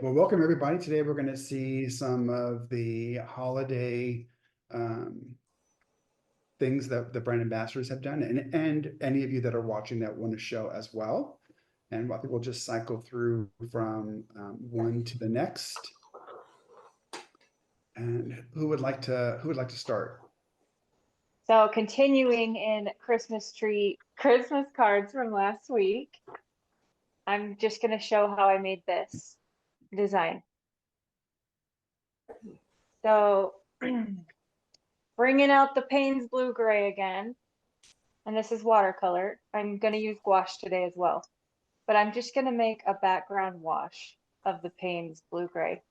well, welcome everybody. Today we're going to see some of the holiday things that the brand ambassadors have done, and any of you that are watching that want to show as well. And I think we'll just cycle through from one to the next. And who would like to start? So continuing in Christmas cards from last week, I'm just going to show how I made this design. So bringing out the Payne's Blue Gray again, and this is watercolor. I'm going to use gouache today as well, but I'm just going to make a background wash of the Payne's Blue Gray.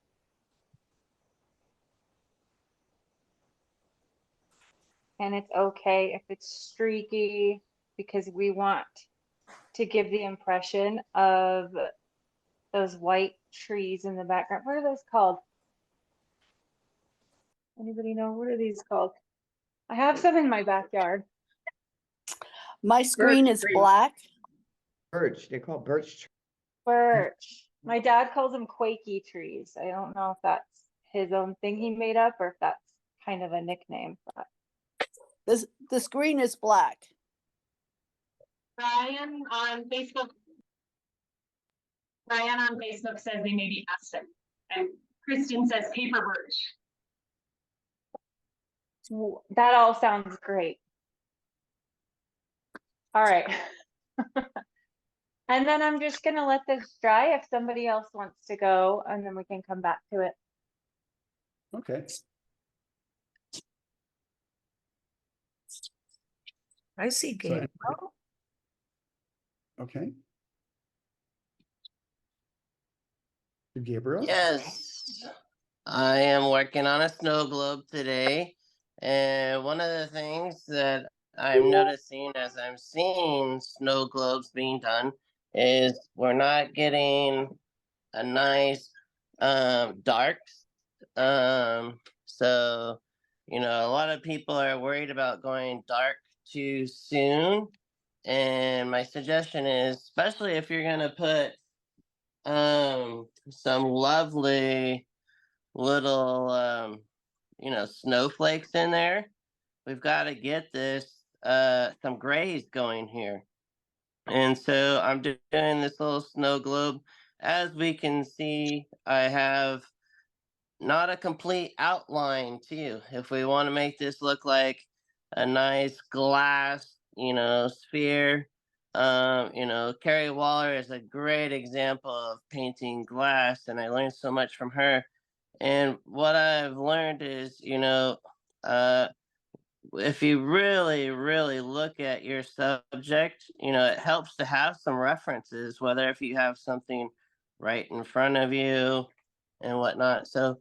And it's okay if it's streaky because we want to give the impression of those white trees in the background. What are those called? Anybody know? What are these called? I have some in my backyard. My screen is black. Birch. They're called birch. Birch. My dad calls them quakey trees. I don't know if that's his own thing he made up or if that's kind of a nickname. But The screen is black. Brian on Facebook says they may be Aspen, and Kristen says paper birch. that all sounds great. All right. And then I'm just gonna let this dry if somebody else wants to go, and then we can come back to it. Okay. I see Gabriel. Okay. Gabriel? Yes, I am working on a snow globe today. And one of the things that I'm noticing as I'm seeing snow globes being done is we're not getting a nice dark. So, a lot of people are worried about going dark too soon. And my suggestion is, especially if you're going to put some lovely little snowflakes in there, we've got to get this some grays going here. And so I'm doing this little snow globe. As we can see, I have not a complete outline too. If we want to make this look like a nice glass sphere, Carrie Waller is a great example of painting glass, and I learned so much from her. And what I've learned is, if you really, really look at your subject, it helps to have some references, whether if you have something right in front of you and whatnot. So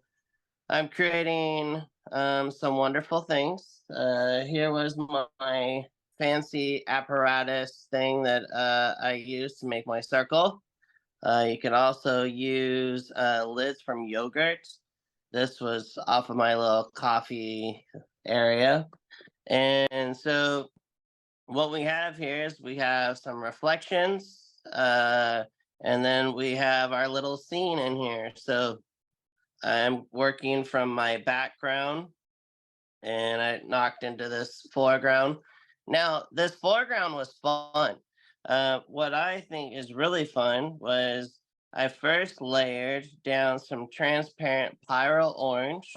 I'm creating some wonderful things. Here was my fancy apparatus thing that I use to make my circle. You can also use lids from yogurt. This was off of my little coffee area. And so what we have here is we have some reflections, and then we have our little scene in here. So I'm working from my background, and I knocked into this foreground. Now, this foreground was fun. What I think is really fun was I first layered down some transparent pyrrole orange.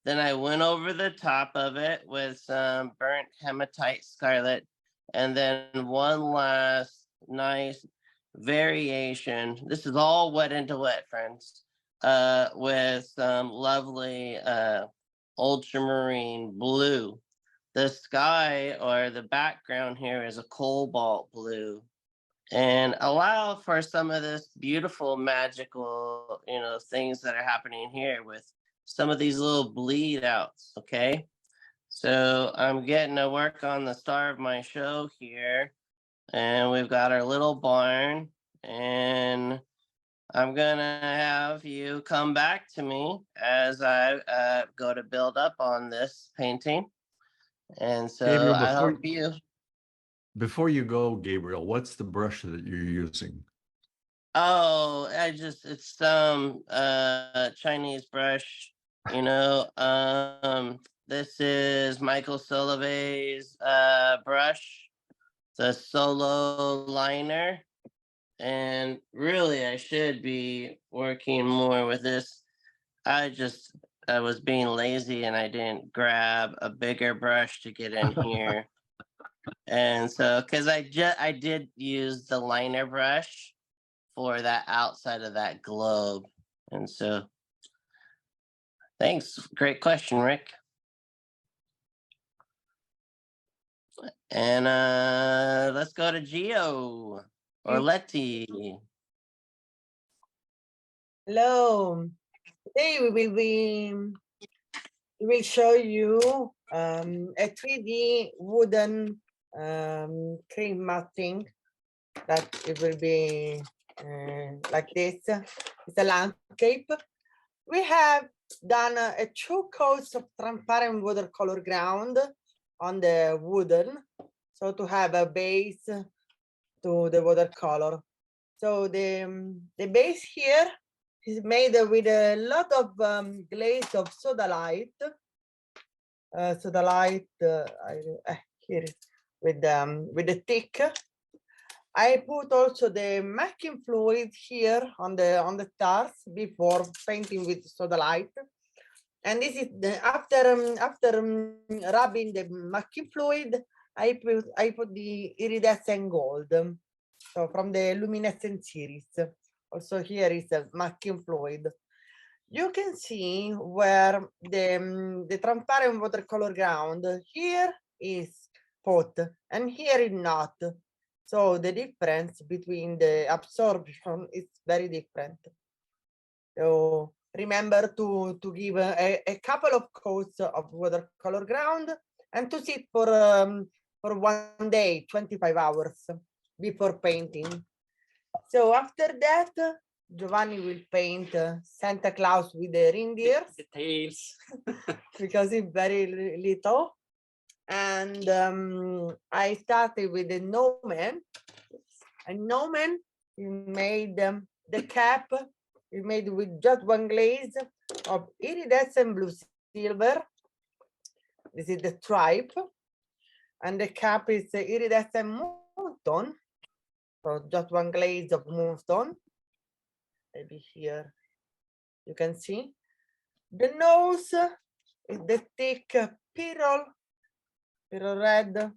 Then I went over the top of it with some burnt hematite scarlet, and then one last nice variation. This is all wet into wet, friends, with some lovely ultramarine blue. The sky or the background here is a cobalt blue, and allow for some of this beautiful magical things that are happening here with some of these little bleed outs. Okay, so I'm getting to work on the star of my show here, and we've got our little barn, and I'm gonna have you come back to me as I go to build up on this painting. And so Gabriel, I hope you. Before you go, Gabriel, what's the brush that you're using? Oh, it's some Chinese brush, you know. This is Michael Solovey's brush, the solo liner. And really I should be working more with this. I was being lazy and I didn't grab a bigger brush to get in here. And so because I did use the liner brush for that outside of that globe. And so thanks. Great question, Rick. And let's go to Gio or Letty. Hello. Today we will show you a 3D wooden cream matting that it will be like this. It's a landscape. We have done 2 coats of transparent watercolor ground on the wooden, so to have a base to the watercolor. So the base here is made with a lot of glaze of soda light. Here with the thick. I put also the masking fluid here on the stars before painting with soda light. And this is after rubbing the masking fluid, I put the iridescent gold. So from the luminescent series. Also here is a masking fluid. You can see where the transparent watercolor ground here is pot and here is not. So the difference between the absorption is very different. So remember to give a couple of coats of watercolor ground and to sit for 1 day, 25 hours before painting. So after that, Giovanni will paint Santa Claus with the reindeers. The tails. Because it's very little. And I started with the snowman. A snowman made the cap. We made with just 1 glaze of iridescent blue silver. This is the stripe. And the cap is iridescent moonstone. So just 1 glaze of moonstone. Maybe here you can see. The nose is the thick pearl red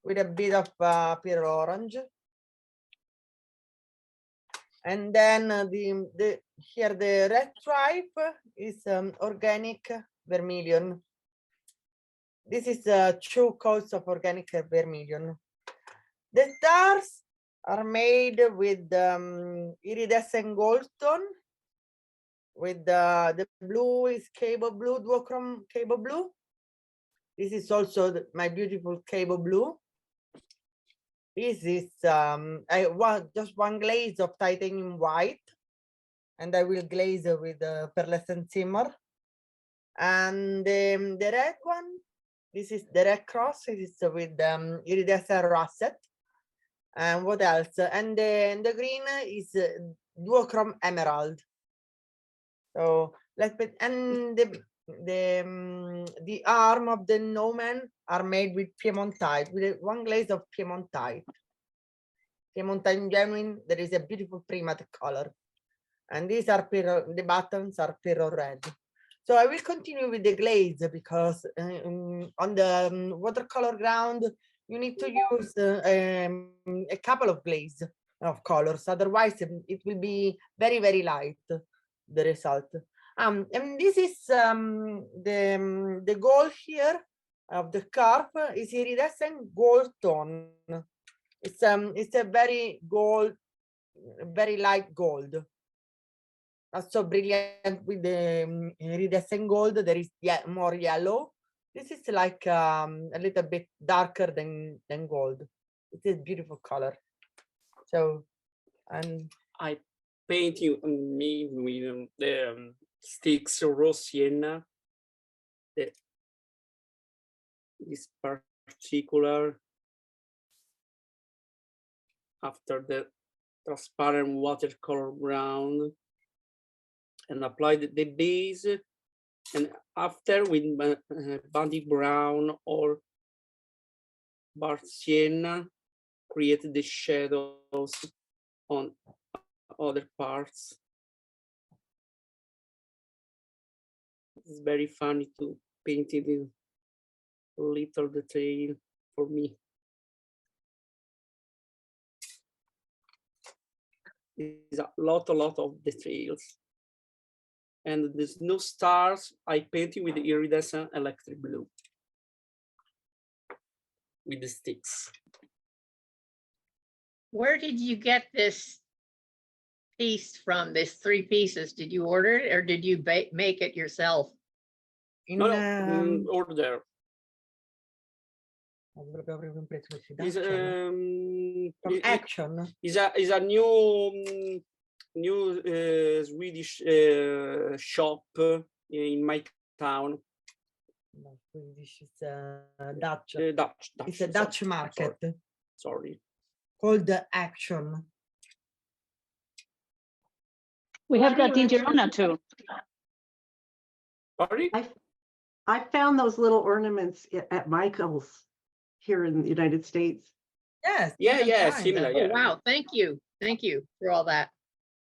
with a bit of pearl orange. And then here the red stripe is organic vermilion. This is 2 coats of organic vermilion. The stars are made with iridescent goldstone. With the blue is cable blue, duochrome cable blue. This is also my beautiful cable blue. This is I want just 1 glaze of titanium white, and I will glaze it with pearlescent shimmer. And the red one, this is the red cross. It is with iridescent russet. And what else? And the green is duochrome emerald. So let's put, and the arm of the snowman are made with Piemontite, with 1 glaze of Piemontite. Piemontite genuine, there is a beautiful primatic color. And these are the buttons are pearl red. So I will continue with the glaze because on the watercolor ground, you need to use a couple of glaze of colors. Otherwise, it will be very, very light, the result. And this is the gold here of the carp is iridescent gold tone. It's a very gold, very light gold. Not so brilliant with the iridescent gold. There is more yellow. This is like a little bit darker than gold. It's a beautiful color. So, and I paint you me with the sticks rose sienna. This particular after the transparent watercolor ground and apply the base. And after with Bundy brown or Bar Sienna, create the shadows on other parts. It's very funny to paint it in little detail for me. It's a lot of details. And the snow stars I painted with the iridescent electric blue with the sticks. Where did you get this piece from, this 3 pieces? Did you order it or did you make it yourself? In, No, order. Is from Action. Is a new Swedish shop in my town. No, Swedish is Dutch. Dutch. It's a Dutch market. Sorry. Called Action. We have that in Girona too. Sorry? I found those little ornaments at Michael's here in the United States. Yes. Yeah, similar. Oh, Yeah. wow, thank you for all that.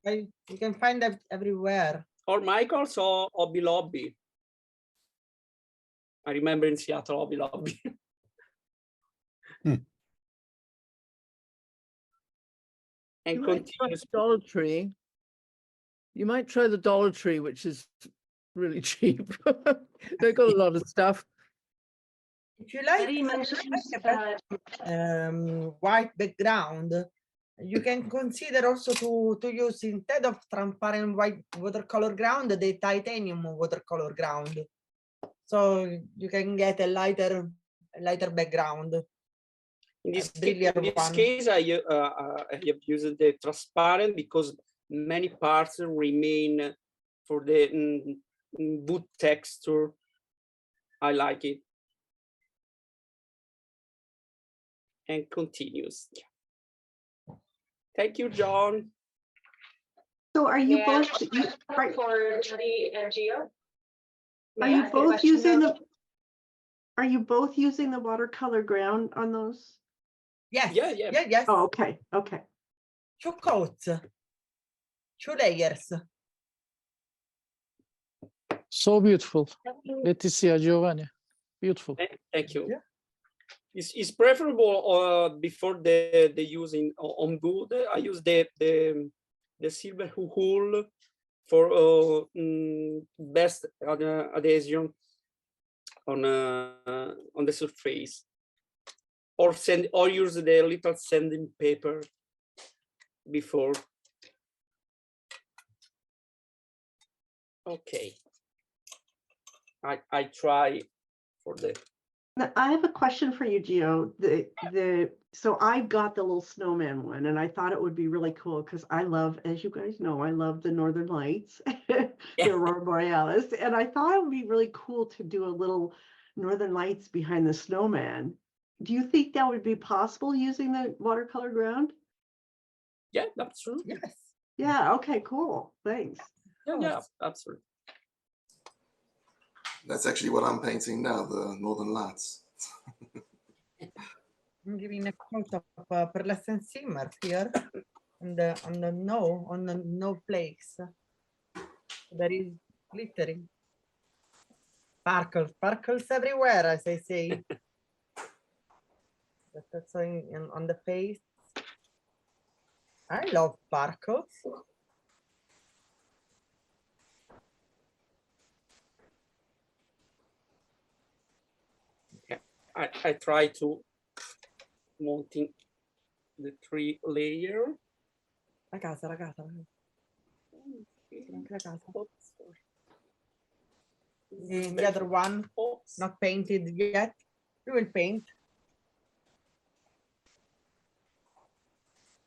You can find them everywhere. Or Michael's or Hobby Lobby. I remember in Seattle, Hobby Lobby. And You might try the Dollar Tree. You might try the Dollar Tree, which is really cheap. They've got a lot of stuff. If you like, Eddie mentions white background, you can consider also to use, instead of transparent white watercolor ground, the titanium watercolor ground. So you can get a lighter background. In this case, I have used the transparent because many parts remain for the wood texture. I like it. And continues. Thank you, John. So are you both For Judy and Gio? are you both using the watercolor ground on those? Yes. Yeah. Yes. Oh, okay. 2 coats, 2 layers. So beautiful. Letizia, Giovanni, beautiful. Thank you. Yeah. It's preferable before the using on wood. I use the silver wool for best adhesion on the surface, or use the little sanding paper before. Okay, I try for the. Now, I have a question for you, Gio. So I got the little snowman one, and I thought it would be really cool because I love, as you guys know, I love the Northern Lights, the Aurora Borealis, and I thought it would be really cool to do a little Northern Lights behind the snowman. Do you think that would be possible using the watercolor ground? Yeah, that's true. Yes. Yeah. Okay. Cool. Thanks. Yeah, absolutely. That's actually what I'm painting now, the Northern Lights. I'm giving a coat of pearlescent shimmer here on the no flakes. That is glittering. Sparkles everywhere, as I say. That's on the face. I love sparkles. I try to mounting the 3 layer. La casa. The other one, not painted yet. We will paint.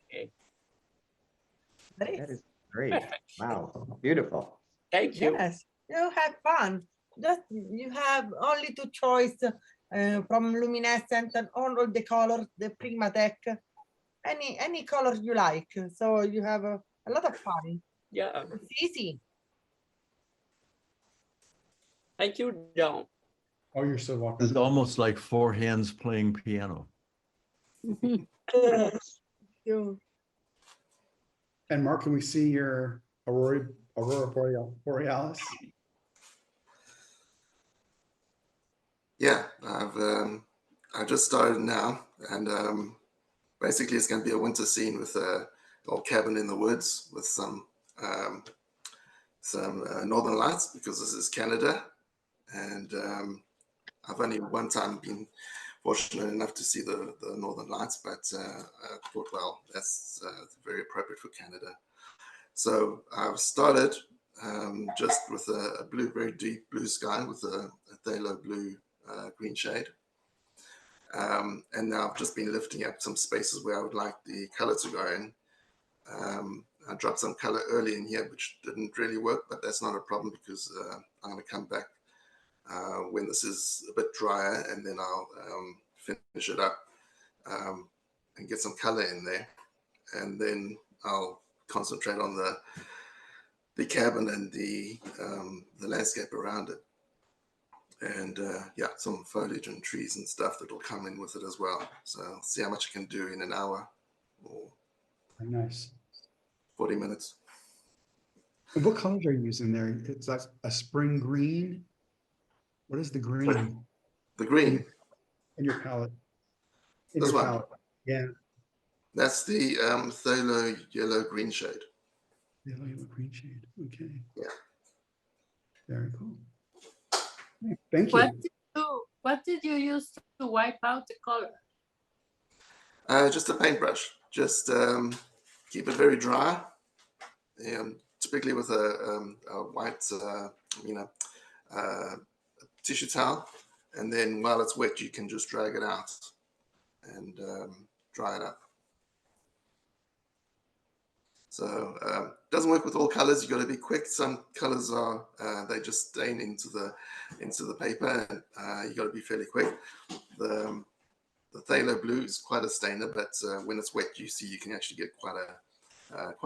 Okay. That is great. Wow, beautiful. Thank you. Yes, you have fun. Just you have only 2 choice from luminescent and all the colors, the Primatech. any color you like. So you have a lot of fun. Yeah. It's easy. Thank you, John. Oh, you're so welcome. It's almost like four hands playing piano. You. And Mark, can we see your Aurora Borealis? Yeah, I just started now, and basically it's going to be a winter scene with a little cabin in the woods with some northern lights, because this is Canada, and I've only one time been fortunate enough to see the northern lights, but I thought, well, that's very appropriate for Canada. So I've started just with a blue, very deep blue sky with a phthalo blue green shade. And now I've just been lifting up some spaces where I would like the color to go in. I dropped some color early in here, which didn't really work, but that's not a problem because I'm going to come back when this is a bit drier, and then I'll finish it up and get some color in there. And then I'll concentrate on the cabin and the landscape around it. And yeah, some foliage and trees and stuff that will come in with it as well. So I'll see how much I can do in an hour or Very nice. 40 minutes. And what colors are you using there? It's like a spring green. What is the green? The green in your palette. In this your one. palette. Yeah. That's the phthalo yellow green shade. Yellow green shade. Okay. Yeah. Very cool. Thank you. What did you use to wipe out the color? Just a paintbrush. Just keep it very dry. Typically with a white, tissue towel, and then while it's wet, you can just drag it out and dry it up. So it doesn't work with all colors. You got to be quick. Some colors are they just stain into the paper, and you got to be fairly quick. The phthalo blue is quite a stainer, but when it's wet, you see you can actually get quite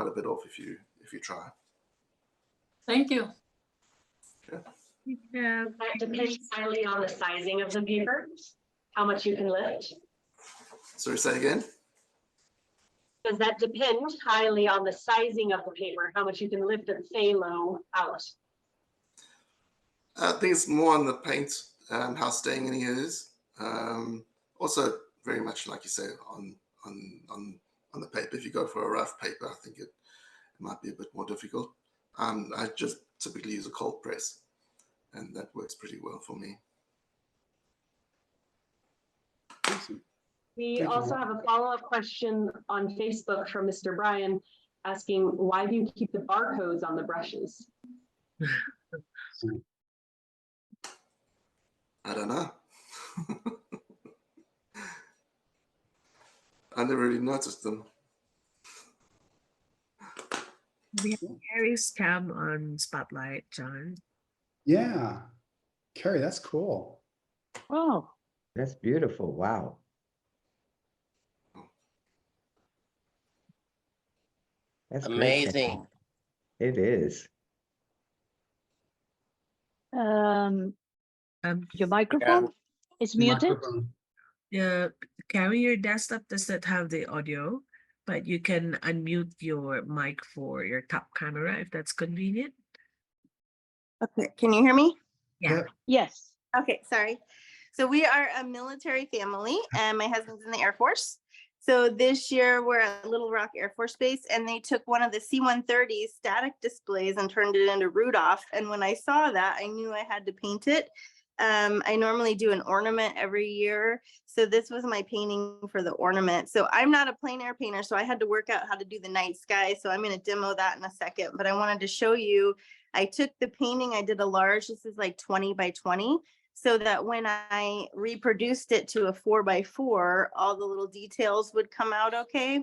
a bit off if you try. Thank you. Yeah, that depends highly on the sizing of the paper, how much you can lift. Sorry, say again? Does that depend highly on the sizing of the paper, how much you can lift the phthalo out? I think it's more on the paint, how staying it is. Also, very much like you say, on the paper. If you go for a rough paper, I think it might be a bit more difficult. I just typically use a cold press, and that works pretty well for me. We also have a follow-up question on Facebook from Mr. Brian asking, why do you keep the barcodes on the brushes? I don't know. I never really noticed them. We have Carrie's cam on Spotlight, John. Yeah. Carrie, that's cool. Oh, That's beautiful. Wow. That's great, Amazing. Karen. It is. Your microphone is muted. Microphone. Yeah, Carrie, your desktop does not have the audio, but you can unmute your mic for your top camera if that's convenient. Okay, can you hear me? Yeah. Yes. Okay, sorry. So we are a military family, and my husband's in the Air Force. So this year we're at Little Rock Air Force Base, and they took one of the C-130 static displays and turned it into Rudolph. And when I saw that, I knew I had to paint it. I normally do an ornament every year. So this was my painting for the ornament. So I'm not a plein air painter, so I had to work out how to do the night sky. So I'm going to demo that in a second, but I wanted to show you, I took the painting, I did a large, this is like 20 by 20. So that when I reproduced it to a 4x4, all the little details would come out okay.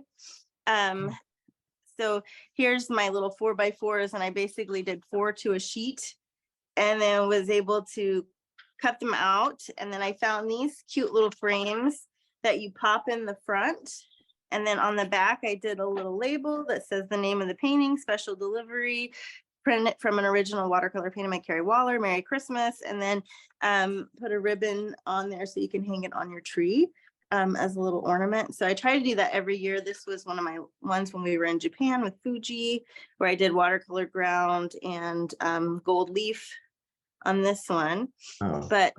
So here's my little 4x4s, and I basically did 4 to a sheet and then was able to cut them out. And then I found these cute little frames that you pop in the front. And then on the back, I did a little label that says the name of the painting, special delivery, print from an original watercolor painted by Carrie Waller, Merry Christmas, and then put a ribbon on there so you can hang it on your tree as a little ornament. So I try to do that every year. This was one of my ones when we were in Japan with Fuji, where I did watercolor ground and gold leaf on this one. Oh. But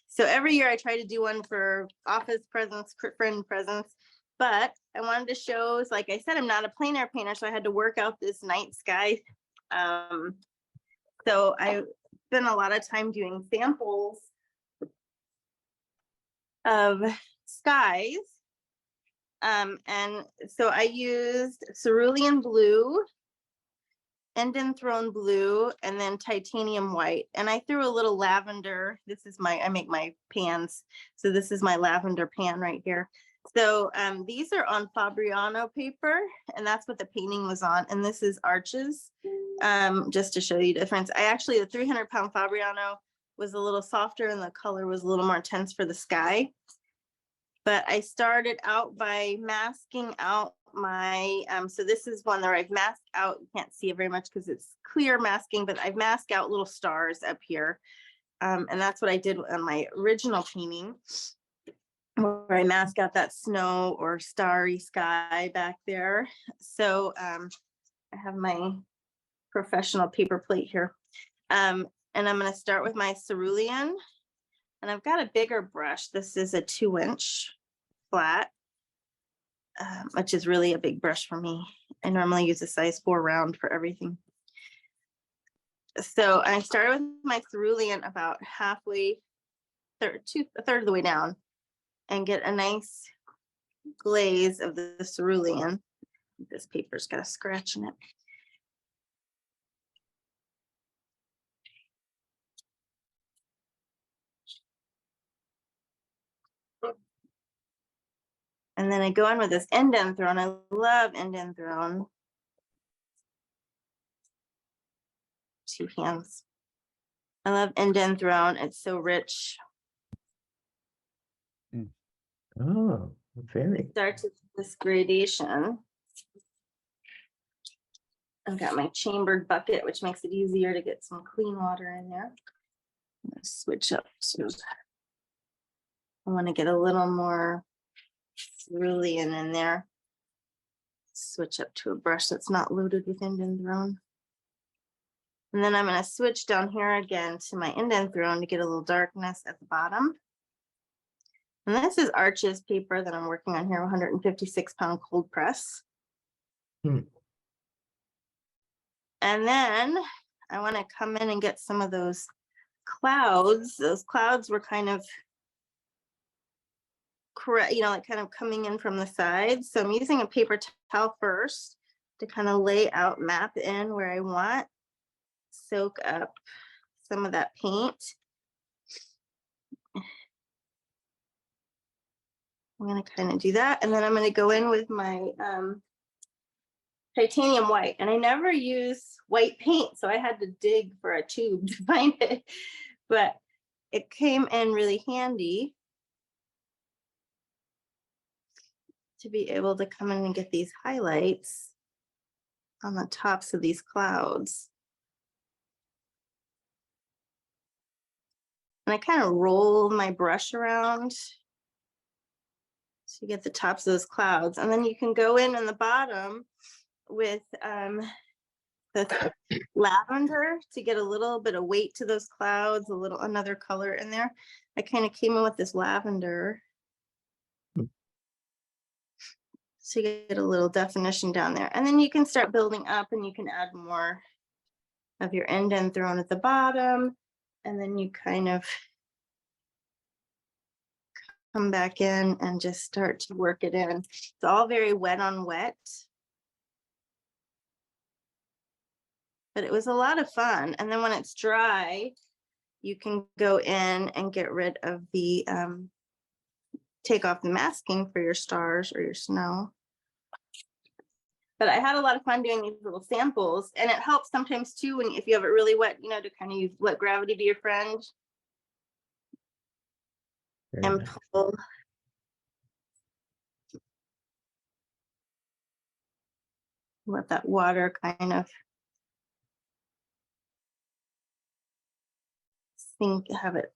so every year I try to do one for office presents, friend presents. But I wanted to show, like I said, I'm not a plein air painter, so I had to work out this night sky. So I spent a lot of time doing samples of skies. And so I used cerulean blue, Endenthroned blue, and then titanium white. And I threw a little lavender. This is I make my pans. So this is my lavender pan right here. So these are on Fabriano paper, and that's what the painting was on. And this is Arches, just to show you the difference. The 300-pound Fabriano was a little softer and the color was a little more intense for the sky. But I started out by masking out my, so this is one that I've masked out. You can't see it very much because it's clear masking, but I've masked out little stars up here. And that's what I did on my original painting, where I mask out that snow or starry sky back there. So I have my professional paper plate here. And I'm going to start with my cerulean. And I've got a bigger brush. This is a 2-inch flat, which is really a big brush for me. I normally use a size 4 round for everything. So I started with my cerulean about halfway, a third of the way down, and get a nice glaze of the cerulean. This paper's got a scratch in it. And then I go in with this Endenthron. I love Endenthron. 2 hands. I love Endenthron. It's so rich. Oh, very. Starts with this gradation. I've got my chambered bucket, which makes it easier to get some clean water in there. I'm gonna switch up to, I want to get a little more cerulean in there. Switch up to a brush that's not loaded with Endenthron. And then I'm going to switch down here again to my Endenthron to get a little darkness at the bottom. And this is Arches paper that I'm working on here, 156-pound cold press. And then I want to come in and get some of those clouds. Those clouds were kind of, like kind of coming in from the sides. So I'm using a paper towel first to kind of lay out, map in where I want, soak up some of that paint. I'm going to kind of do that. And then I'm going to go in with my titanium white. And I never use white paint, so I had to dig for a tube to find it. But it came in really handy to be able to come in and get these highlights on the tops of these clouds. And I kind of roll my brush around to get the tops of those clouds. And then you can go in the bottom with the lavender to get a little bit of weight to those clouds, another color in there. I kind of came in with this lavender to get a little definition down there. And then you can start building up and you can add more of your Endenthron at the bottom. And then you kind of come back in and just start to work it in. It's all very wet on wet. But it was a lot of fun. And then when it's dry, you can go in and get rid of the, take off the masking for your stars or your snow. But I had a lot of fun doing these little samples, and it helps sometimes too, if you have it really wet, to kind of let gravity be your friend. And pull Let that water kind of have it.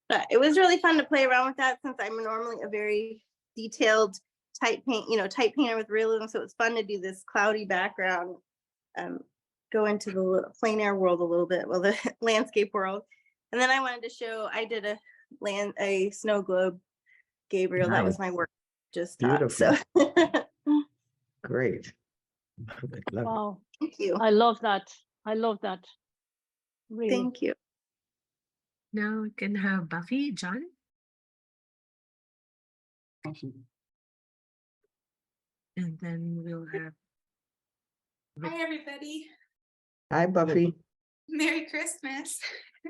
But it was really fun to play around with that since I'm normally a very detailed type painter with realism. So it's fun to do this cloudy background, go into the plein air world a little bit, well, the landscape world. And then I wanted to show, I did a snow globe, Gabriel. That was my work just taught. So Great. Wow. Thank you. I love that. I love that. Really. Thank you. Now we can have Buffy, John. Awesome. And then we'll have. Hi, everybody. Hi, Buffy. Merry Christmas.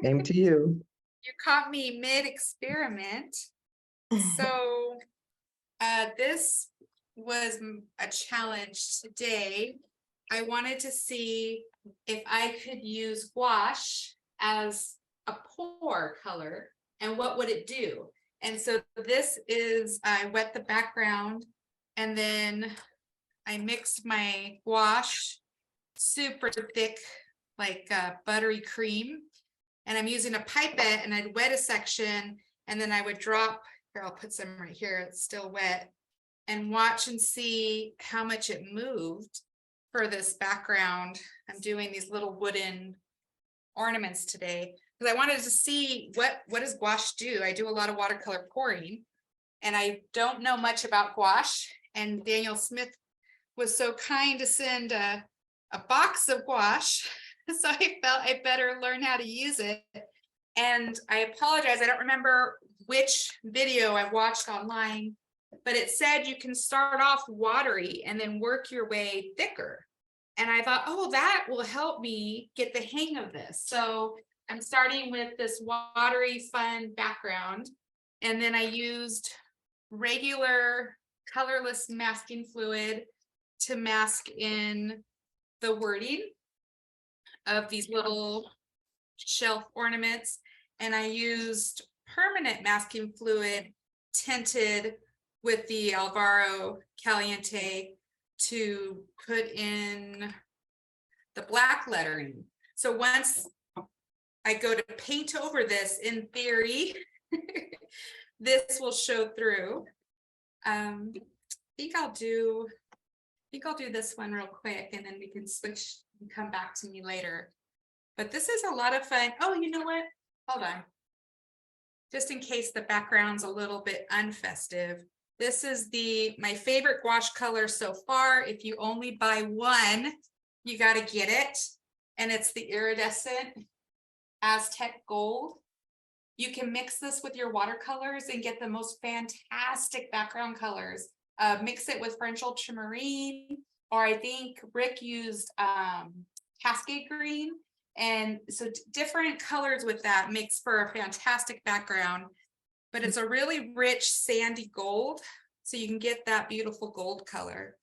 Same to you. You caught me mid-experiment. So this was a challenge today. I wanted to see if I could use gouache as a pour color and what would it do. And so this is, I wet the background and then I mixed my gouache super thick, like buttery cream. And I'm using a pipette and I'd wet a section and then I would drop, here, I'll put some right here, it's still wet, and watch and see how much it moved for this background. I'm doing these little wooden ornaments today because I wanted to see what does gouache do. I do a lot of watercolor pouring and I don't know much about gouache, and Daniel Smith was so kind to send a box of gouache. So I felt I better learn how to use it. And I apologize, I don't remember which video I watched online, but it said you can start off watery and then work your way thicker. And I thought, oh, that will help me get the hang of this. So I'm starting with this watery, fun background. And then I used regular colorless masking fluid to mask in the wording of these little shelf ornaments. And I used permanent masking fluid tinted with the Alvaro Caliente to put in the black lettering. So once I go to paint over this, in theory, this will show through. I think I'll do this one real quick and then we can switch and come back to me later. But this is a lot of fun. Oh, you know what? Hold on. Just in case the background's a little bit unfestive. This is my favorite gouache color so far. If you only buy one, you got to get it. And it's the iridescent Aztec Gold. You can mix this with your watercolors and get the most fantastic background colors. Mix it with French ultramarine, or I think Rick used Cascade Green. And so different colors with that makes for a fantastic background, but it's a really rich sandy gold. So you can get that beautiful gold color.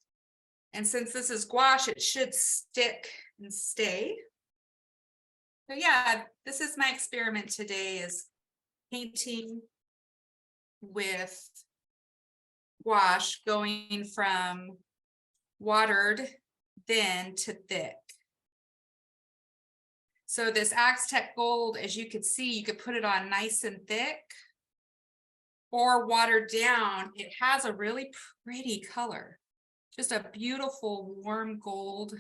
And since this is gouache, it should stick and stay. So yeah, this is my experiment today, is painting with gouache, going from watered thin to thick. So this Aztec Gold, as you could see, you could put it on nice and thick or watered down. It has a really pretty color, just a beautiful warm gold.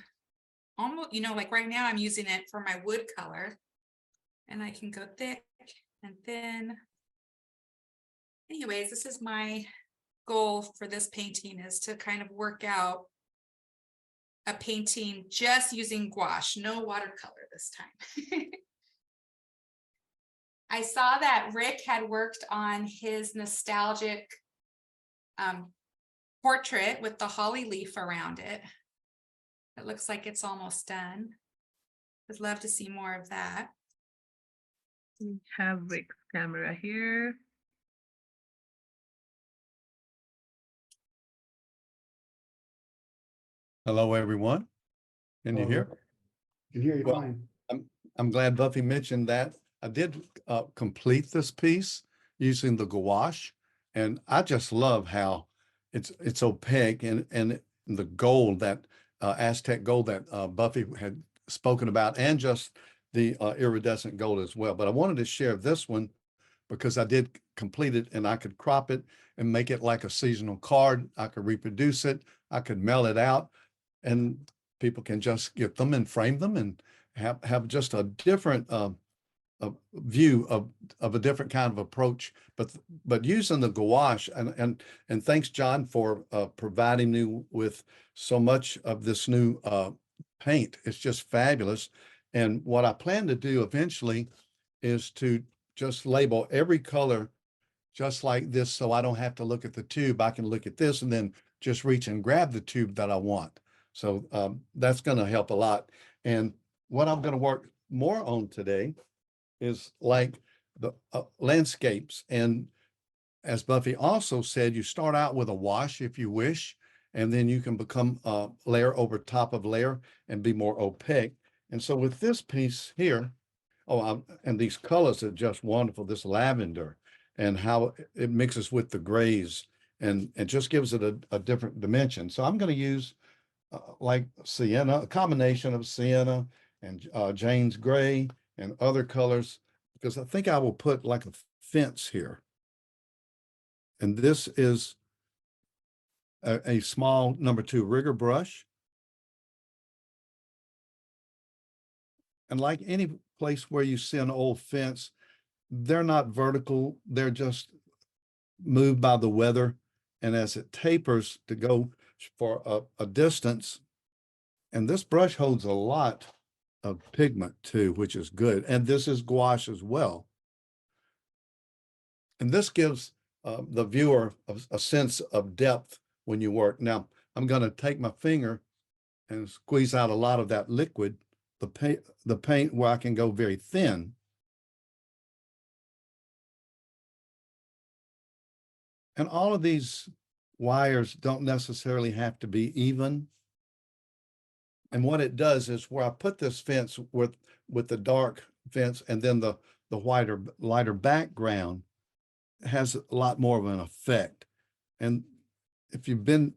Almost, like right now I'm using it for my wood color, and I can go thick and thin. Anyways, this is my goal for this painting, is to kind of work out a painting just using gouache, no watercolor this time. I saw that Rick had worked on his nostalgic portrait with the holly leaf around it. It looks like it's almost done. I'd love to see more of that. We have Rick's camera here. Hello, everyone. Can you Hello. hear? Can hear you Well, fine. I'm glad Buffy mentioned that. I did complete this piece. using the gouache. And I just love how it's opaque and the gold that Aztec gold that Buffy had spoken about, and just the iridescent gold as well. But I wanted to share this one because I did complete it and I could crop it and make it like a seasonal card. I could reproduce it. I could mail it out, and people can just get them and frame them and have just a different a view of a different kind of approach, but using the gouache and thanks John for providing me with so much of this new paint. It's just fabulous. And what I plan to do eventually is to just label every color just like this, so I don't have to look at the tube. I can look at this and then just reach and grab the tube that I want. So that's going to help a lot. And what I'm going to work more on today is like the landscapes. And as Buffy also said, you start out with a wash if you wish, and then you can become layer over top of layer and be more opaque. And so with this piece here, and these colors are just wonderful, this lavender and how it mixes with the grays and it just gives it a different dimension. So I'm going to use like sienna, a combination of sienna and Jane's gray and other colors, because I think I will put like a fence here. And this is a small #2 rigger brush. And like any place where you see an old fence, they're not vertical, they're just moved by the weather. And as it tapers to go for a distance, and this brush holds a lot of pigment too, which is good. And this is gouache as well. And this gives the viewer a sense of depth when you work. Now, I'm going to take my finger and squeeze out a lot of that liquid, the paint where I can go very thin. And all of these wires don't necessarily have to be even. And what it does is where I put this fence with the dark fence and then the lighter background has a lot more of an effect. And if you've been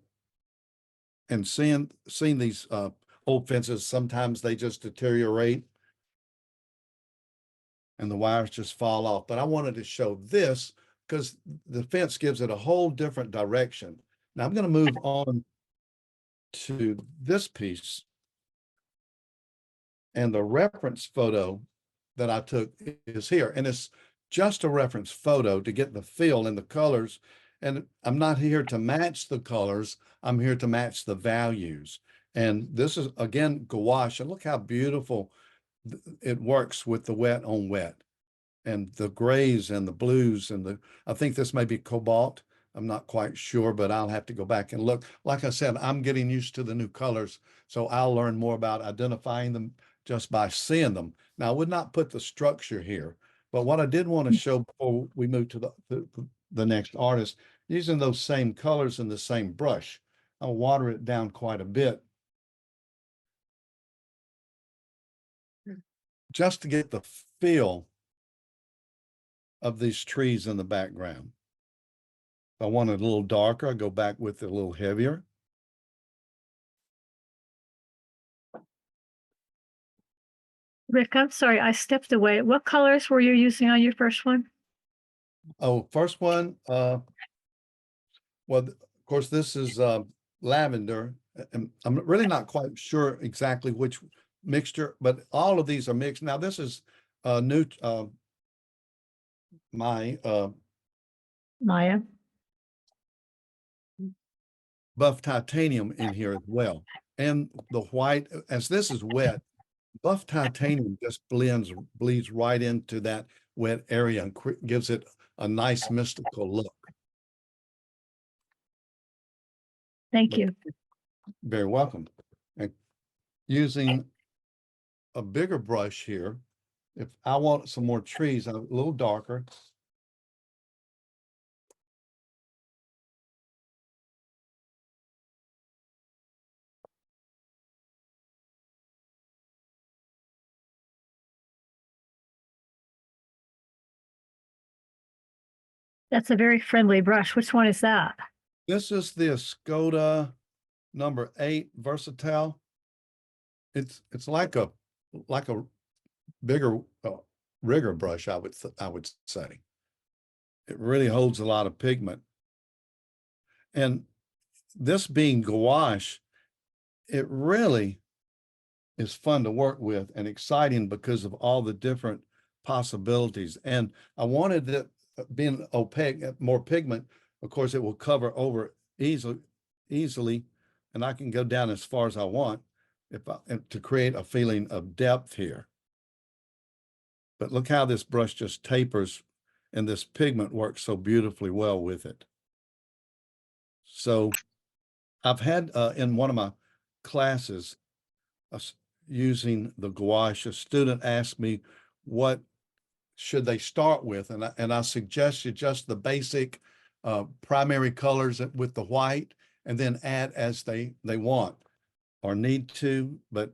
and seen these old fences, sometimes they just deteriorate and the wires just fall off. But I wanted to show this because the fence gives it a whole different direction. Now I'm going to move on to this piece. And the reference photo that I took is here. And it's just a reference photo to get the feel and the colors. And I'm not here to match the colors. I'm here to match the values. And this is, again, gouache. And look how beautiful it works with the wet on wet. And the grays and the blues and I think this may be cobalt. I'm not quite sure, but I'll have to go back and look. Like I said, I'm getting used to the new colors, so I'll learn more about identifying them just by seeing them. Now, I would not put the structure here, but what I did want to show before we move to the next artist, using those same colors and the same brush, I'll water it down quite a bit just to get the feel of these trees in the background. If I want it a little darker, I go back with it a little heavier. Rick, I'm sorry, I stepped away. What colors were you using on your first one? Oh, first one, well, of course, this is lavender. And I'm really not quite sure exactly which mixture, but all of these are mixed. Now, this is new, my Maya. buff titanium in here as well. And the white, as this is wet, buff titanium just bleeds right into that wet area and gives it a nice mystical look. Thank you. Very welcome. And using a bigger brush here, if I want some more trees, a little darker. That's a very friendly brush. Which one is that? This is the Skoda number 8 Versatile. It's like a bigger rigger brush, I would say. It really holds a lot of pigment. And this being gouache, it really is fun to work with and exciting because of all the different possibilities. And I wanted it being opaque, more pigment. Of course, it will cover over easily, and I can go down as far as I want to create a feeling of depth here. But look how this brush just tapers, and this pigment works so beautifully well with it. So I've had in one of my classes using the gouache, a student asked me what should they start with, and I suggested just the basic primary colors with the white, and then add as they want or need to. But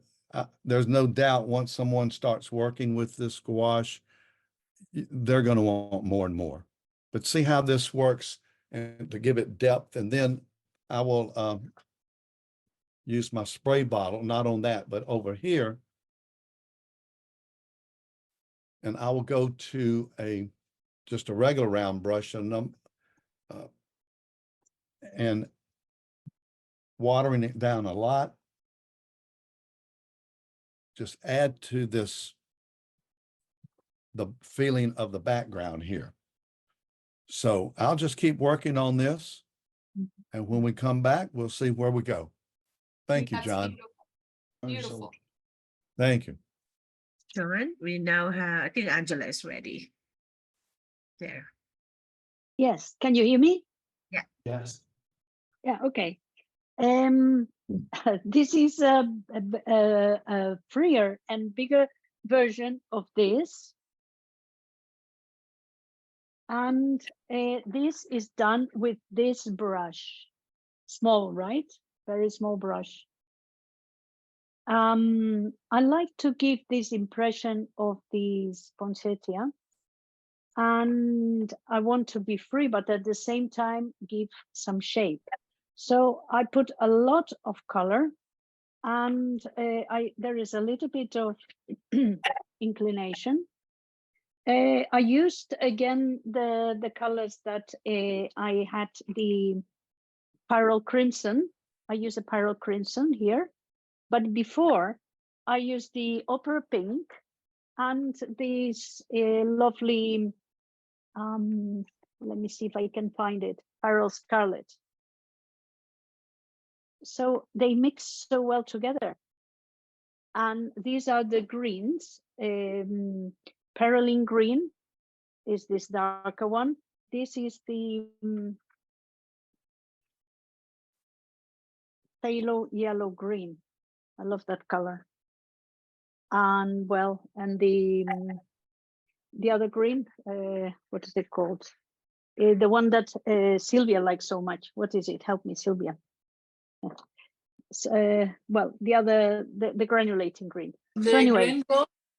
there's no doubt once someone starts working with this gouache, they're going to want more and more. But see how this works, and to give it depth. And then I will use my spray bottle, not on that, but over here. And I will go to just a regular round brush and watering it down a lot. Just add to this the feeling of the background here. So I'll just keep working on this. And when we come back, we'll see where we go. Thank you, That's John. beautiful. Thank you. John, we now have, I think Angela is ready. There. Yes, can you hear me? Yeah. Yes. Yeah, okay. This is a freer and bigger version of this. And this is done with this brush. Small, right? Very small brush. I like to give this impression of the poinsettia. And I want to be free, but at the same time, give some shape. So I put a lot of color, and there is a little bit of inclination. I used again the colors that I had, the Pyrrole Crimson. I use a Pyrrole Crimson here, but before I used the Opera Pink and this lovely, let me see if I can find it, Pyrrole Scarlet. So they mix so well together. And these are the greens. Perylene green is this darker one. This is the phthalo yellow green. I love that color. And well, and the other green, what is it called? The one that Sylvia likes so much. What is it? Help me, Sylvia. Well, the granulating green. The so anyway, green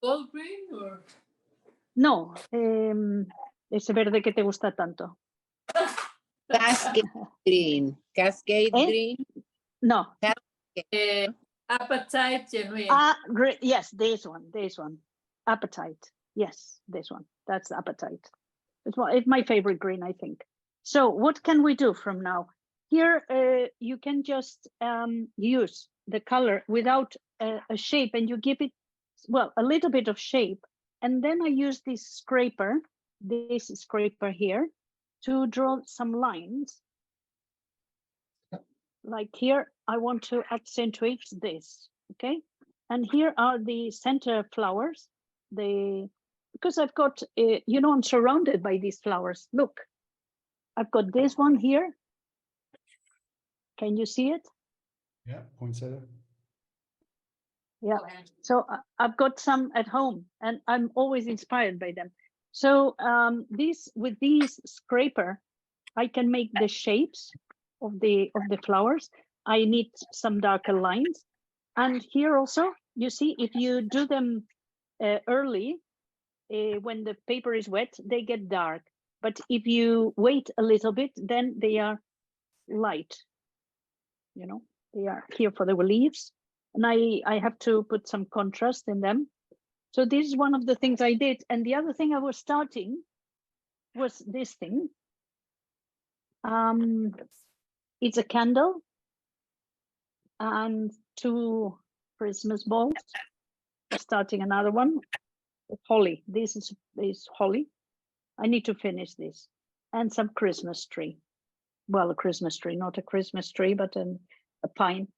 gold green or no, ese verde que te gusta tanto. Cascade green. Cascade green. No. appetite genuine. Yes, this one. Appetite. Yes, this one. That's appetite. It's my favorite green, I think. So what can we do from now? Here, you can just use the color without a shape, and you give it, well, a little bit of shape. And then I use this scraper here, to draw some lines. Like here, I want to accentuate this, okay? And here are the center flowers. Because I've got, I'm surrounded by these flowers. Look, I've got this one here. Can you see it? Yeah, poinsettia. Yeah, so I've got some at home, and I'm always inspired by them. So with these scraper, I can make the shapes of the flowers. I need some darker lines, and here also, you see, if you do them early, when the paper is wet, they get dark. but if you wait a little bit, then they are light. You know, they are here for the leaves, and I have to put some contrast in them. So this is one of the things I did. And the other thing I was starting was this thing. It's a candle and 2 Christmas balls. Starting another one. Holly. This is holly. I need to finish this. And some Christmas tree. Well, a Christmas tree, not a Christmas tree, but a pine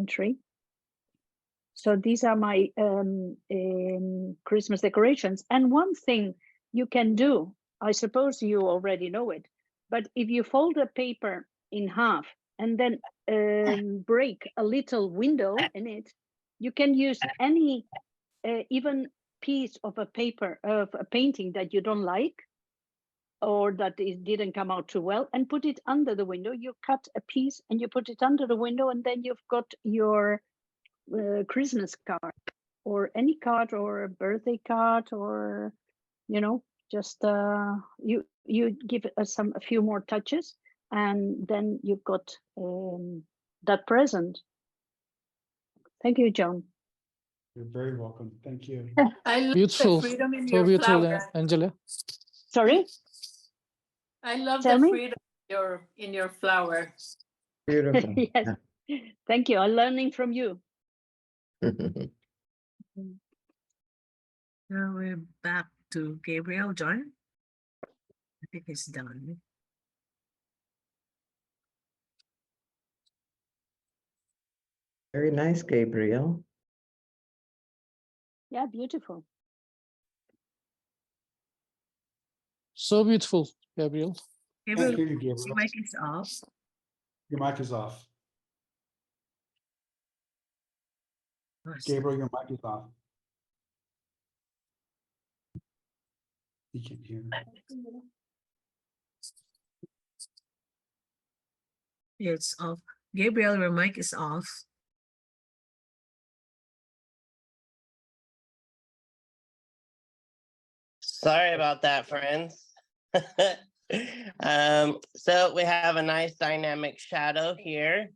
tree. So these are my Christmas decorations. And one thing you can do, I suppose you already know it, but if you fold a paper in half and then break a little window in it, you can use any even piece of a paper, of a painting that you don't like, or that it didn't come out too well, and put it under the window. You cut a piece and you put it under the window, and then you've got your Christmas card, or any card, or a birthday card, or you know, just you give it a few more touches, and then you've got that present. Thank you, Joan. You're very welcome. Thank you. I love Beautiful. the freedom in So your beautiful, flower. Angela. Sorry? I love Tell the me? freedom in your flower. Beautiful. Yes. Thank you. I'm learning from you. Now we're back to Gabriel. John, I think it's done. Very nice, Gabriel. Yeah, beautiful. So beautiful, Gabriel. Gabriel, Thank you, your Gabriel. mic is off. Your mic is off. Gabriel, your mic is off. You can't hear. It's off. Gabriel, your mic is off. Sorry about that, friends. So we have a nice dynamic shadow here.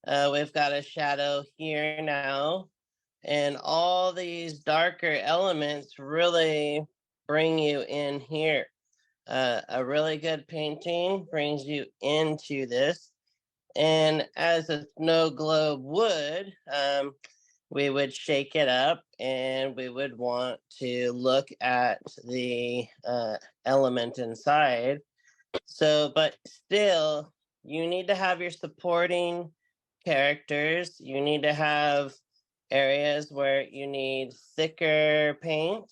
We've got a shadow here now. And all these darker elements really bring you in here. A really good painting brings you into this. And as a snow globe would, we would shake it up and we would want to look at the element inside. So, but still, you need to have your supporting characters. You need to have areas where you need thicker paint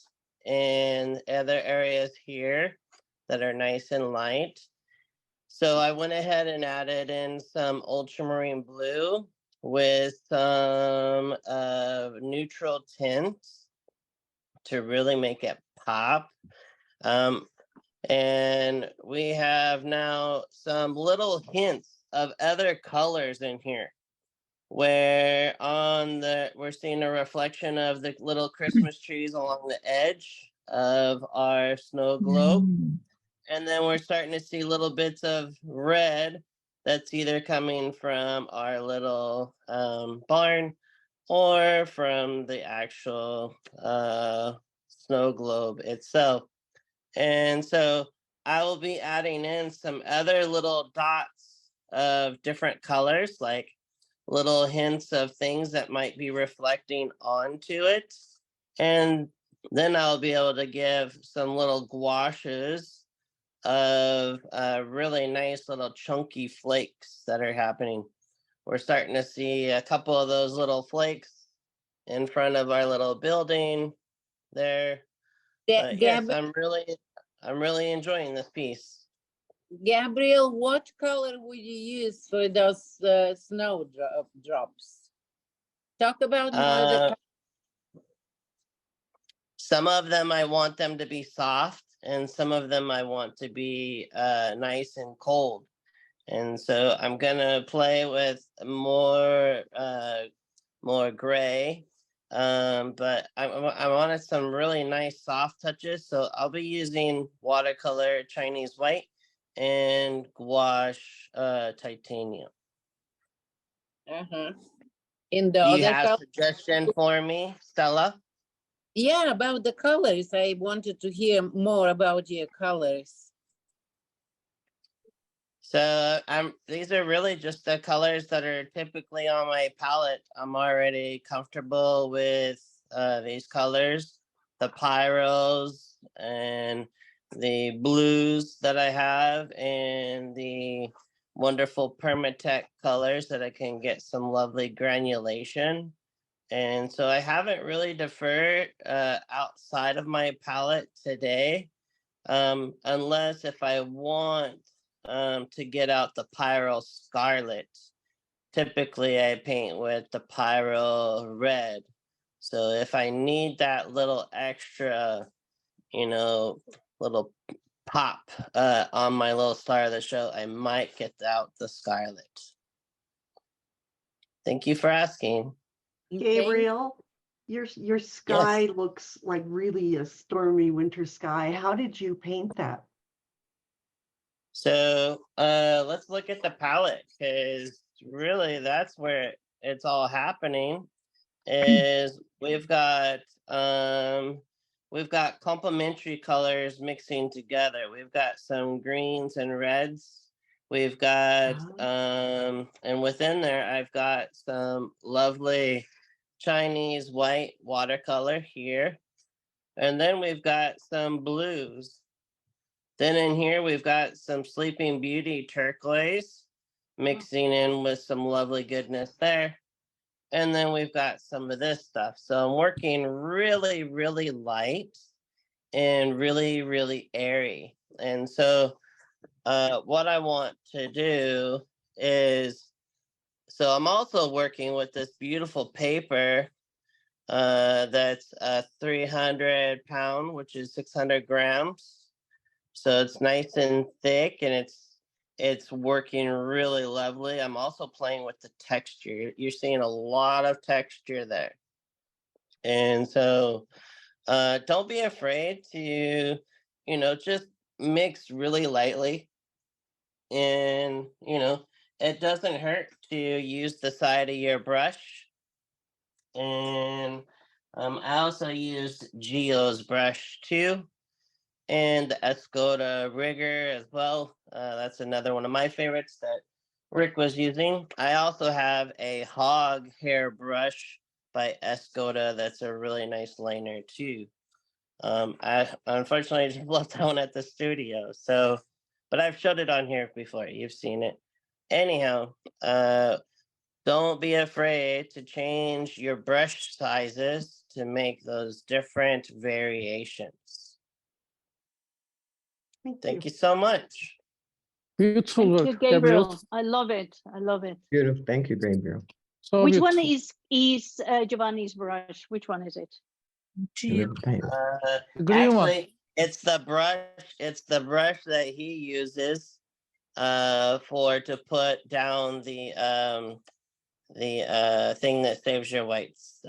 and other areas here that are nice and light. So I went ahead and added in some ultramarine blue with some neutral tints to really make it pop. And we have now some little hints of other colors in here, where we're seeing a reflection of the little Christmas trees along the edge of our snow globe. And then we're starting to see little bits of red that's either coming from our little barn or from the actual snow globe itself. And so I will be adding in some other little dots of different colors, like little hints of things that might be reflecting onto it. And then I'll be able to give some little gouaches of really nice little chunky flakes that are happening. We're starting to see a couple of those little flakes in front of our little building there. But yes, I'm really enjoying this piece. Gabriel, what color would you use for those snow drops? Talk about more some of them I want them to be soft, and some of them I want to be nice and cold. And so I'm gonna play with more gray But I wanted some really nice soft touches, so I'll be using watercolor Chinese white and gouache titanium. In the Do you other have color? suggestion for me, Stella? Yeah, about the colors. I wanted to hear more about your colors. So these are really just the colors that are typically on my palette. I'm already comfortable with these colors, the pyros and the blues that I have, and the wonderful permatech colors that I can get some lovely granulation. And so I haven't really deferred outside of my palette today, unless if I want to get out the pyro scarlet. Typically I paint with the pyro red. So if I need that little extra, little pop on my little star of the show, I might get out the scarlet. Thank you for asking. Gabriel, your sky looks like really a stormy winter sky. How did you paint that? So let's look at the palette, because really that's where it's all happening. Is we've got complementary colors mixing together. We've got some greens and reds. We've got and within there I've got some lovely Chinese white watercolor here. And then we've got some blues. Then in here we've got some Sleeping Beauty turquoise mixing in with some lovely goodness there. And then we've got some of this stuff. So I'm working really, really light and really, really airy. And so what I want to do is, so I'm also working with this beautiful paper that's 300 pound, which is 600 grams. So it's nice and thick, and it's working really lovely. I'm also playing with the texture. You're seeing a lot of texture there. And so don't be afraid to, just mix really lightly. And, it doesn't hurt to use the side of your brush. And I also used Gio's brush too, and the Escoda rigger as well. That's another one of my favorites that Rick was using. I also have a hog hair brush by Escoda that's a really nice liner too. I unfortunately just left that one at the studio, so, but I've showed it on here before. You've seen it. Anyhow, don't be afraid to change your brush sizes to make those different variations. Thank you so much. Beautiful Thank work, you, Gabriel. Gabriel. I love it. I love it. Beautiful. Thank you, Gabriel. So Which one beautiful. is Giovanni's brush? Which one is it? With the paint. Green one. Actually, it's the brush. It's the brush that he uses to put down the thing that saves your whites.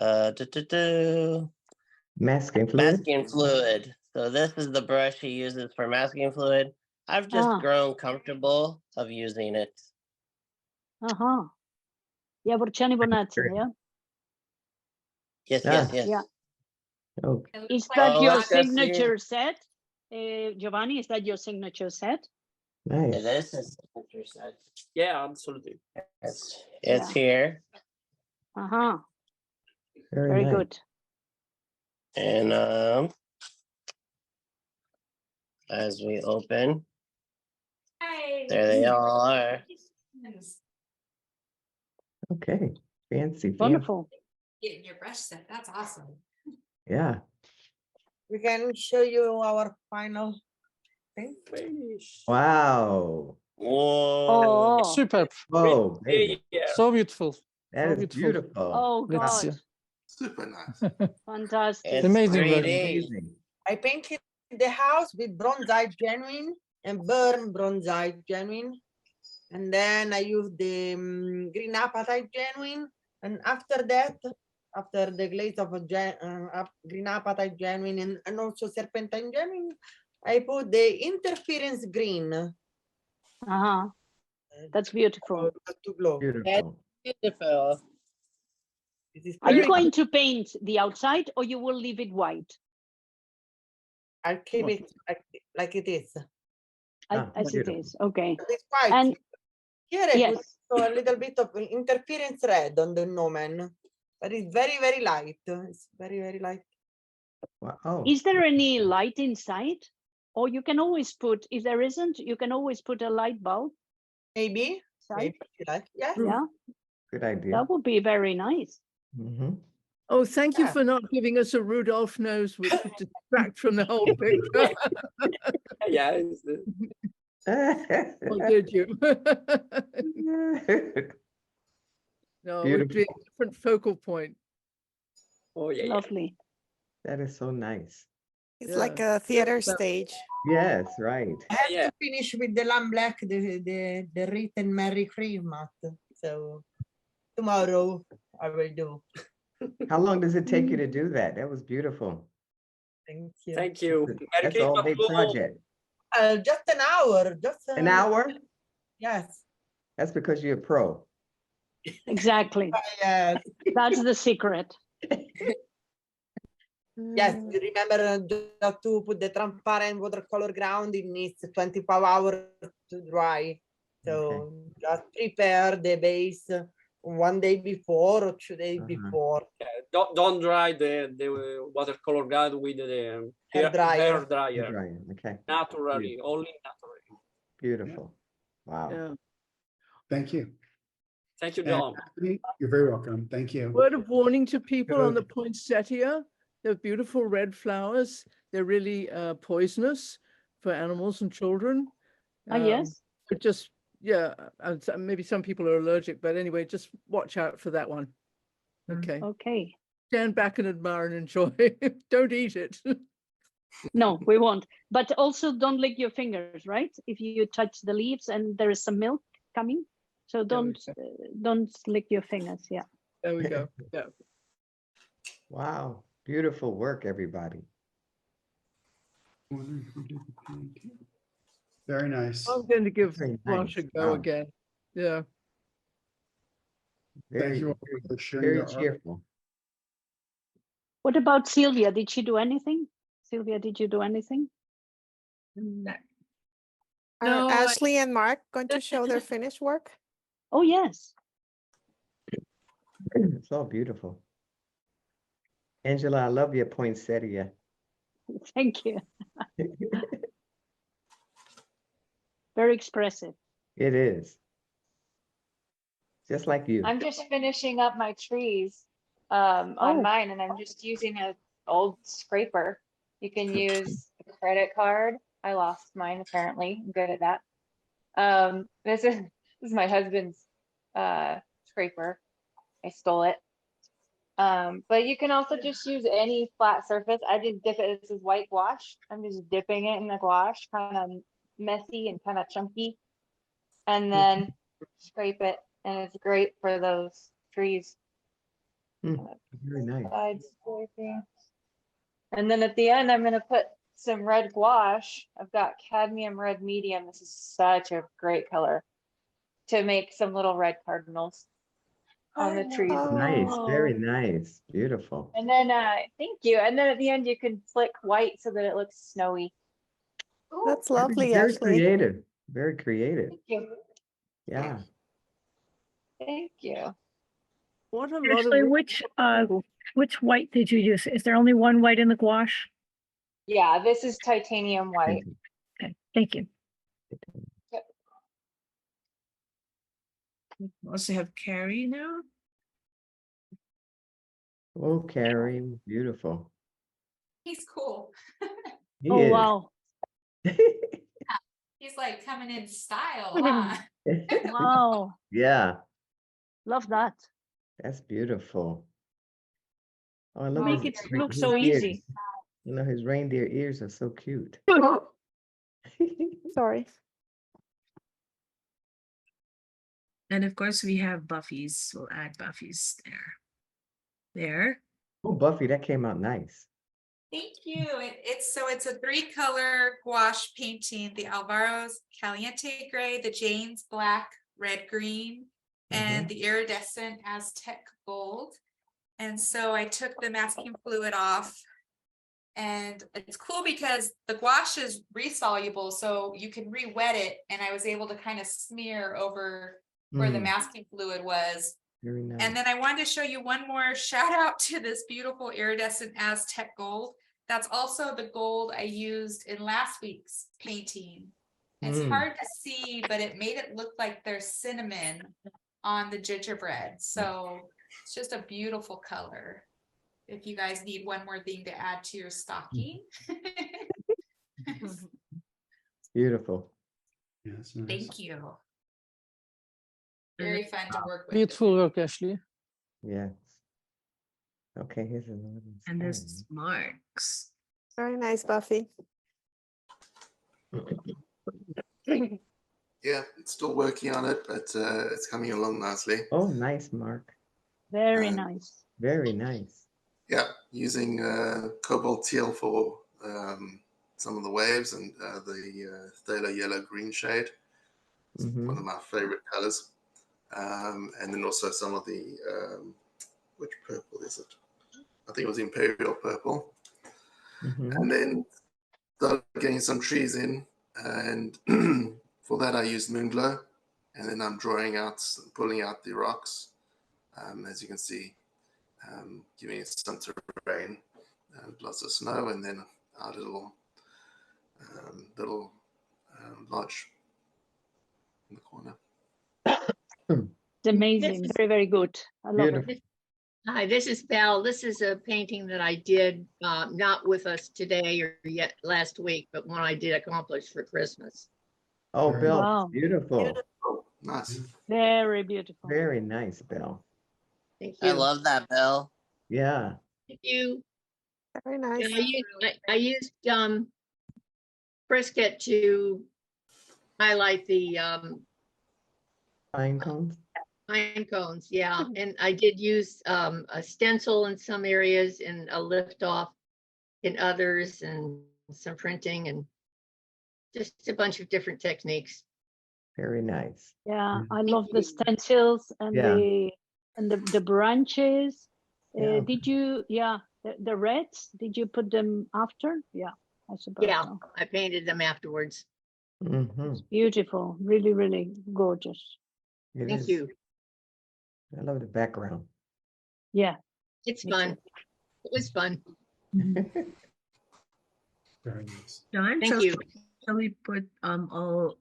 Masking fluid. Masking fluid. So this is the brush he uses for masking fluid. I've just grown comfortable of using it. Yeah, Borciani Bonazzi, yeah? Yes, Ah. yes. Yeah. Oh. Is that your let's go see. signature set? Giovanni, is that your signature set? Nice. It is a signature set. Yeah, absolutely. It's here. Very nice. good. And as we open, there they all are. Okay. Fancy. Wonderful. Getting your brush set, that's awesome. Yeah. We can show you our final thing. Wow. Whoa. Superb. Oh, baby. So beautiful. That So is beautiful. Oh, God. Letizia. Super nice. Fantastic. It's Amazing work. 3D. Amazing. I painted the house with bronzite genuine and burn bronzite genuine. And then I used the green apatite genuine. And after that, after the glaze of a green apatite genuine and also serpentine genuine, I put the interference green. Uh-huh. That's beautiful. To glow. Beautiful. Beautiful. Are you very going to paint the outside or you will leave it white? I'll keep it like it is. As it is, okay. It's white. And here I yes. put a little bit of interference red on the gnomon, but it's very, very light. It's very, very light. Wow. Is there any light inside? Or you can always put, if there isn't, you can always put a light bulb. Maybe. Side. Maybe you like. Yeah. Yeah, Good idea. that would be very nice. Oh, thank you Yeah. for not giving us a Rudolph nose, which would distract from the whole picture. Yeah. Or did you? No, it would be a different focal point. Oh, yeah. Lovely. That is so nice. It's like a theater So- stage. Yes, right. I have to finish with the lamb black, the written Merry Christmas. So tomorrow I will do. How long does it take you to do that? That was beautiful. Thank you. Thank you. Merry That's a whole Christmas big to all. project. Just an hour. Just An hour? Yes. That's because you're a pro. Exactly. Yes. That's the secret. Yes. You remember just to put the transparent watercolor ground. It needs 24 hours to dry. So just prepare the base 1 day before or 2 days before. Don't dry the watercolor guide with the hair dryer. Okay. Naturally, only naturally. Beautiful. Wow. Yeah. Thank you. Thank you, And John. Anthony, you're very welcome. Thank you. Word of warning to people on the Good. poinsettia. They're beautiful red flowers. They're really poisonous for animals and children. Yes. But just, yeah, maybe some people are allergic, but anyway, just watch out for that one. Okay. Okay. Stand back and admire and enjoy. Don't eat it. No, we won't. But also don't lick your fingers, right? If you touch the leaves and there is some milk coming. So don't lick your fingers. Yeah. There we go. Yeah. Wow. Beautiful work, everybody. Very nice. I'm going to give Very Gouache a nice. go Wow. again. Yeah. Very, you all very, for sharing very your art. cheerful. What about Sylvia? Did she do anything? Sylvia, did you do anything? Are No, Ashley and Mark going to show their finished work? Oh, yes. It's all beautiful. Angela, I love your poinsettia. Thank you. Very expressive. It is. Just like you. I'm just finishing up my trees on mine, and I'm just using an old scraper. You can use a credit card. I lost mine apparently. I'm good at that. This is my husband's scraper. I stole it. But you can also just use any flat surface. I just dip it. This is white gouache. I'm just dipping it in the gouache, kind of messy and kind of chunky, and then scrape it. And it's great for those trees. Very nice. Side scraping. And then at the end, I'm going to put some red gouache. I've got cadmium red medium. This is such a great color to make some little red cardinals on the trees. Nice. Very nice. Beautiful. And then, thank you. And then at the end, you can flick white so that it looks snowy. That's lovely, Very Ashley. creative. Very creative. Thank you. Yeah. Thank you. What a lot Ashley, of which white did you use? Is there only one white in the gouache? Yeah, this is titanium white. Okay, thank you. Yep. We also have Carrie now. Oh, Carrie. Beautiful. He's cool. He Oh, is. wow. He's like coming in style, huh? Wow. Yeah. Love that. That's beautiful. Oh, I love Make his, it look his so ears. easy. You know, his reindeer ears are so cute. Sorry. And of course, we have Buffy's. We'll add Buffy's there. there. Oh, Buffy, that came out nice. Thank you. It's a 3-color gouache painting, the Alvaro's Caliente Gray, the Jane's Black, Red Green, and the Iridescent Aztec Gold. And so I took the masking fluid off, and it's cool because the gouache is resoluble, so you can re-wet it, and I was able to kind of smear over where the masking fluid was. Very nice. And then I wanted to show you one more shout out to this beautiful iridescent Aztec gold. That's also the gold I used in last week's painting. It's hard to see, but it made it look like there's cinnamon on the gingerbread. So it's just a beautiful color. If you guys need one more thing to add to your stocking. Beautiful. Yes. Nice. Thank you. Very fun to work with. Beautiful work, Ashley. Yes. Okay, here's another one. And there's marks. Very nice, Buffy. Yeah, it's still working on it, but it's coming along nicely. Oh, nice, Mark. Very nice. Very nice. Yeah, using cobalt teal for some of the waves and the phthalo yellow green shade. It's one of my favorite colors. And then also some of the, which purple is it? I think it was Imperial Purple. And then started getting some trees in, and for that I used Moonglow, and then I'm drawing out, pulling out the rocks, as you can see, giving it some terrain, lots of snow, and then our little lodge in the corner. It's amazing. Very, very good. I love it. Hi, this is Val. This is a painting that I did, not with us today or yet last week, but one I did accomplish for Christmas. Oh, Bill, Wow. beautiful. Nice. Very beautiful. Very nice, Bill. Thank you. I love that, Bill. Yeah. Thank you. Very nice. And I used brisket to highlight the Pine cones. pine cones, yeah. And I did use a stencil in some areas and a lift off in others, and some printing, and just a bunch of different techniques. Very nice. Yeah, I love the stencils and the branches. Yeah. Did you, the reds, did you put them after? Yeah, I suppose. Yeah, so. I painted them afterwards. It's beautiful. Really, really gorgeous. Thank you. I love the background. Yeah. It's fun. It was fun. Very nice. John, Thank you. Shall we put all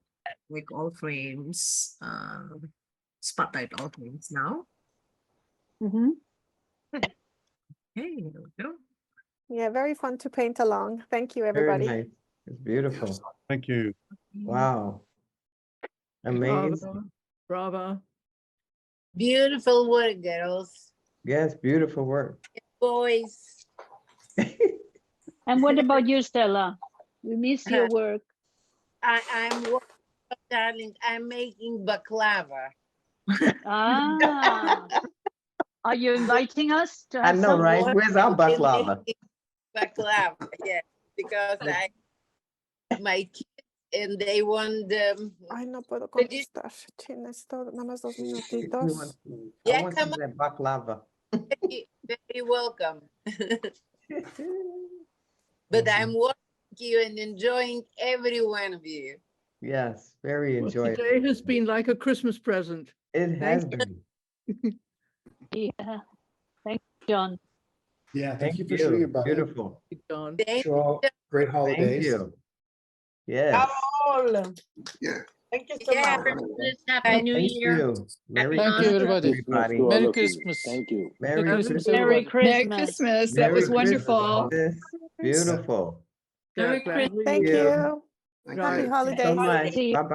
frames, spotlight all frames now? Okay, here we go. Yeah, very fun to paint along. Thank you, Very everybody. nice. It's beautiful. Thank you. Wow. Amazing. Bravo. Beautiful work, girls. Yes, beautiful work. Boys. And what about you, Stella? We miss your work. I'm darling, I'm making baklava. Ah. Are you inviting us to I have know, some? right? Where's our baklava? Baklava, yeah, because my kids and they want Ay, no puedo contestar. Che, necesito nada más 2 minutitos. I want some of that baklava. very welcome. But I'm watching you and enjoying every one of you. Yes, very enjoyable. Today has been like a Christmas present. It has been. Yeah. Thank you, John. Yeah, thank you for shooting about it. Beautiful. John. Wish you all great holidays. Thank you. Yes. Yeah. Thank you so Yeah, much. Happy New Thank Year. you. Merry Thank you, Christmas, everybody. everybody. Merry Christmas. Thank you. Merry Christmas. Merry Christmas. Merry Christmas. That Merry was wonderful. Christmas. Beautiful. Merry Christmas. Thank you. Thank Happy you. holidays. So much. See you. Bye-bye.